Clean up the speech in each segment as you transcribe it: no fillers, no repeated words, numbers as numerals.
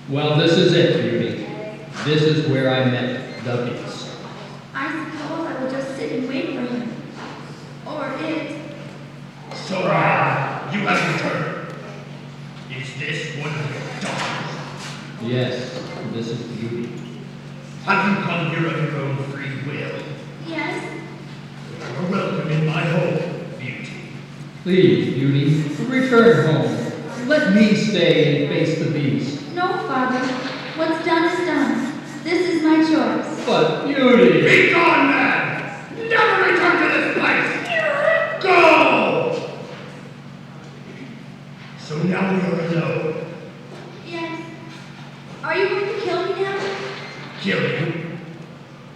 Well, this is it, Beauty. This is where I met the beast. I suppose I will just sit and wait for him. Or it. Sora, you have returned. Is this one of your daughters? Yes, this is Beauty. Have you come here of your own free will? Yes? You're welcome in my home, Beauty. Please, Beauty, return home. Let me stay and face the beast. No, Father. What's done is done. This is my choice. But Beauty! Be gone, man! Never return to this place! Go! So now we are alone. Yes. Are you going to kill me now? Kill you?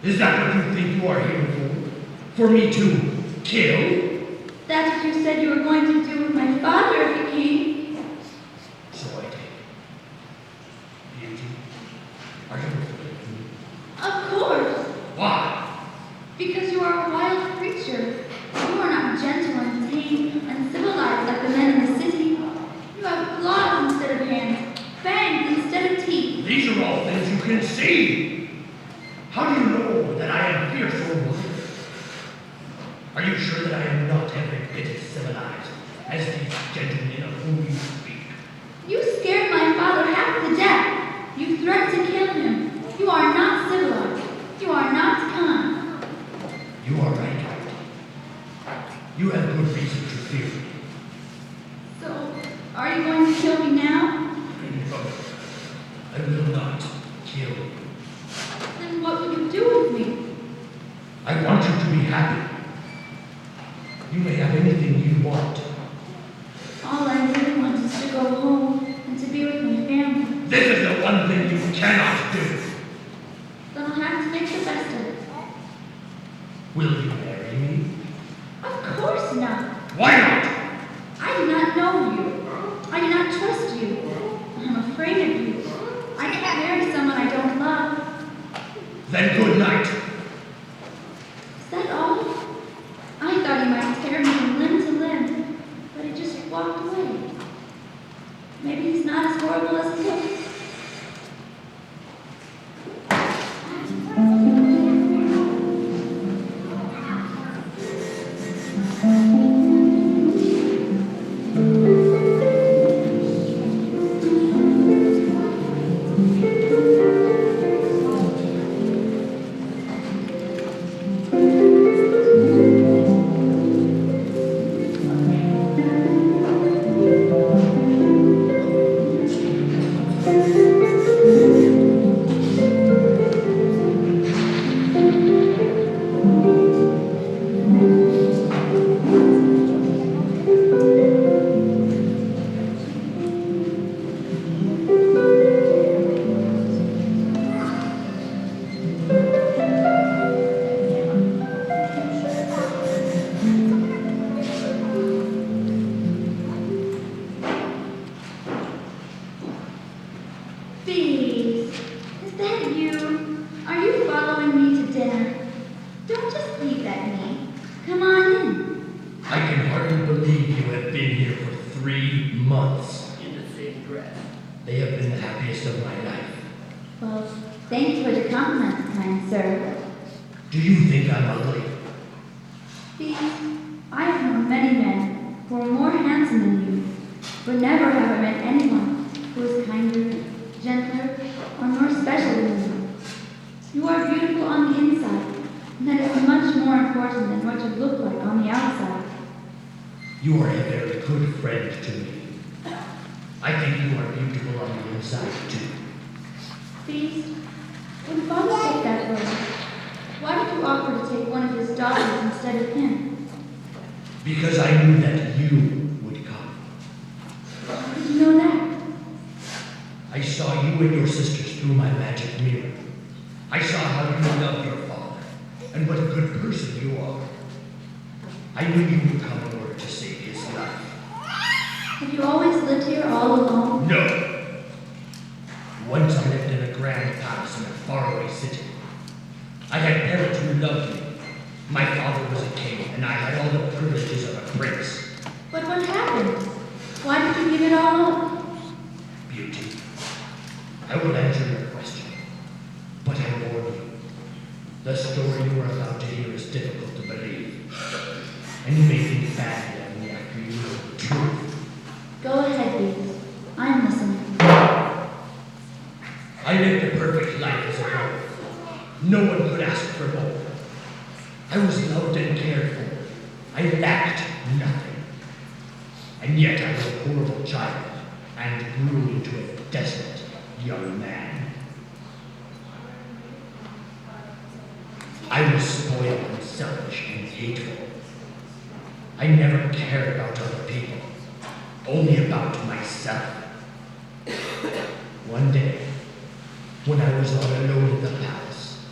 Is that what you think you are here for? For me to kill? That's what you said you were going to do with my father if he came. So I did. Beauty, are you afraid of me? Of course. Why? Because you are a wild creature. You are not gentle and tame and civilized like the men in the city. You have claws instead of hands, fangs instead of teeth. These are all things you can see. How do you know that I am fierce or wild? Are you sure that I am not every bit as civilized as these gentlemen of whom you speak? You scared my father half to death. You threatened to kill him. You are not civilized. You are not kind. You are right, Captain. You have good reason to fear me. So, are you going to kill me now? No, I will not kill you. Then what will you do with me? I want you to be happy. You may have anything you want. All I really want is to go home and to be with my family. This is the one thing you cannot do. Then I'll have to make the best of it. Will you marry me? Of course not. Why not? I do not know you. I do not trust you. I'm afraid of you. I can't marry someone I don't love. Then good night. Is that all? I thought he might tear me from limb to limb, but he just walked away. Maybe he's not as horrible as he looks. Bees, is that you? Are you following me to dinner? Don't just leave at me. Come on in. I can hardly believe you have been here for 3 months. In the same breath. They have been the happiest of my life. Well, thank you for the compliment, kind sir. Do you think I'm ugly? Bees, I have known many men who are more handsome than you, but never have I met anyone who is kinder, gentler, or more special than you. You are beautiful on the inside, and that is much more important than what you look like on the outside. You are a very good friend to me. I think you are beautiful on the inside, too. Beast, when Father said that word, why did you offer to take one of his daughters instead of him? Because I knew that you would come. How did you know that? I saw you and your sisters through my magic mirror. I saw how you loved your father, and what a good person you are. I knew you would come in order to save his life. Have you always lived here all alone? No. Once I lived in a grand palace in a faraway city. I had parents who loved me. My father was a king, and I had all the privileges of a prince. But what happened? Why did you give it all up? Beauty. I will answer your question. But I warn you, the story you are about to hear is difficult to believe. And you may think badly of me after you know the truth. Go ahead, Beast. I'm listening. I lived a perfect life as a boy. No one could ask for more. I was loved and cared for. I lacked nothing. And yet I was a horrible child and grew into a desolate young man. I was spoiled and selfish and hateful. I never cared about other people, only about myself. One day, when I was all alone in the palace,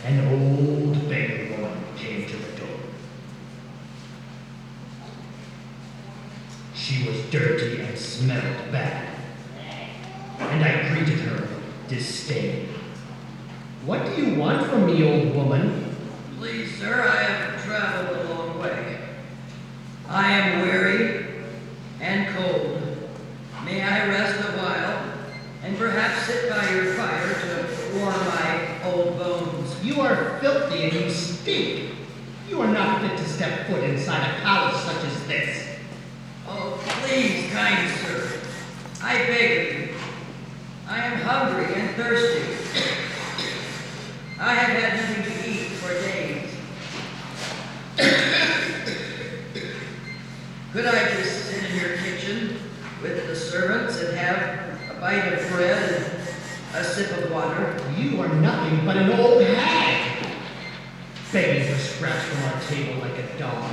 an old beggar woman came to the door. She was dirty and smelled bad, and I greeted her with disdain. What do you want from me, old woman? Please, sir, I have traveled a long way. I am weary and cold. May I rest a while and perhaps sit by your fire to warm my old bones? You are filthy and you stink. You are not fit to step foot inside a palace such as this. Oh, please, kind sir, I beg of you. I am hungry and thirsty. I have had nothing to eat for days. Could I just sit in your kitchen with the servants and have a bite of bread and a sip of water? You are nothing but an old hag. Begging for scraps from our table like a dog.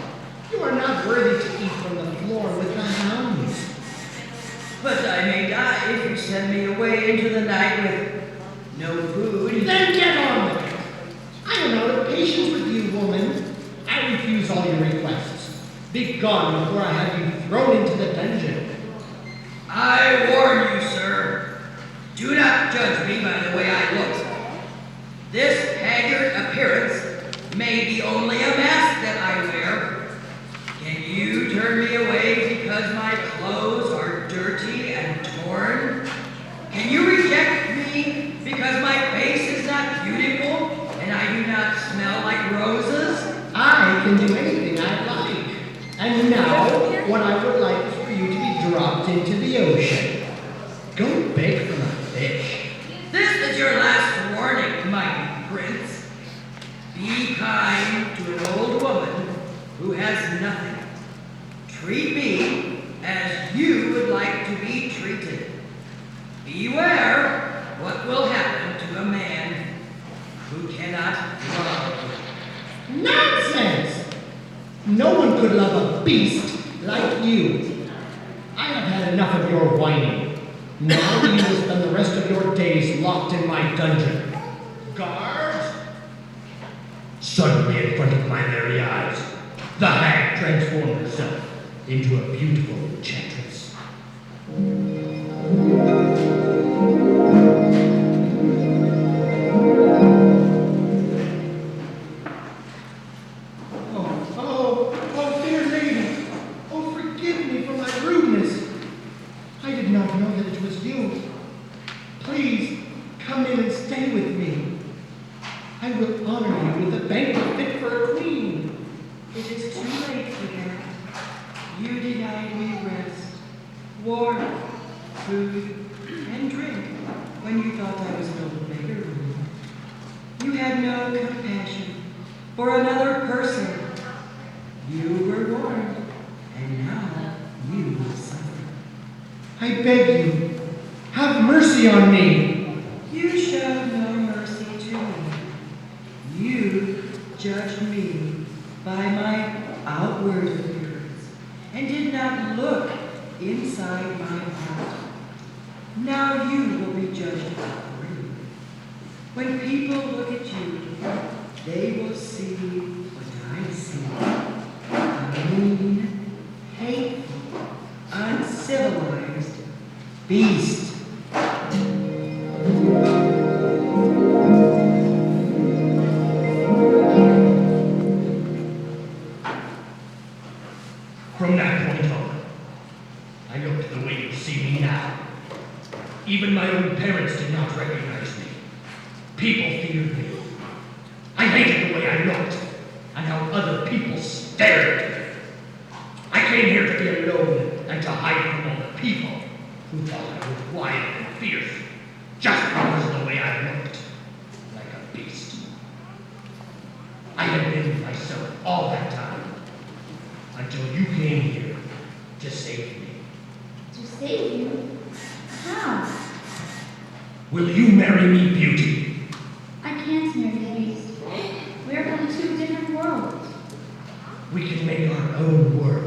You are not worthy to eat from the floor with the hounds. But I may die if you send me away into the night with no food. Then get on with it. I am out of patience with you, woman. I refuse all your requests. Be gone before I have you thrown into the dungeon. I warn you, sir. Do not judge me by the way I look. This haggard appearance may be only a mask that I wear. Can you turn me away because my clothes are dirty and torn? Can you reject me because my face is not beautiful and I do not smell like roses? I can do anything I like. And now, what I would like is for you to be dropped into the ocean. Go beg from a fish. This is your last warning, mighty prince. Be kind to an old woman who has nothing. Treat me as you would like to be treated. Beware what will happen to a man who cannot love. Nonsense! No one could love a beast like you. I have had enough of your whining. Now you will spend the rest of your days locked in my dungeon. Guards! Suddenly, in front of my very eyes, the hag transformed herself into a beautiful enchantress. Oh, dear lady. Oh, forgive me for my rudeness. I did not know that it was you. Please, come in and stay with me. I will honor you with a banquet fit for a queen. It is too late for that. You denied me rest, warmth, food, and drink when you thought I was an old beggar. You had no compassion for another person. You were warned, and now you will suffer. I beg you, have mercy on me. You showed no mercy to me. You judged me by my outward appearance and did not look inside my heart. Now you will be judged outwardly. When people look at you, they will see what I see. A mean, hateful, uncivilized beast. From that point on, I looked the way you see me now. Even my own parents did not recognize me. People feared me. I hated the way I looked and how other people stared at me. I came here to be alone and to hide from all the people who thought I was wild and fierce just because of the way I looked, like a beast. I had been myself all that time until you came here to save me. To save you? How? Will you marry me, Beauty? I can't marry the beast. We're from two different worlds. We can make our own world.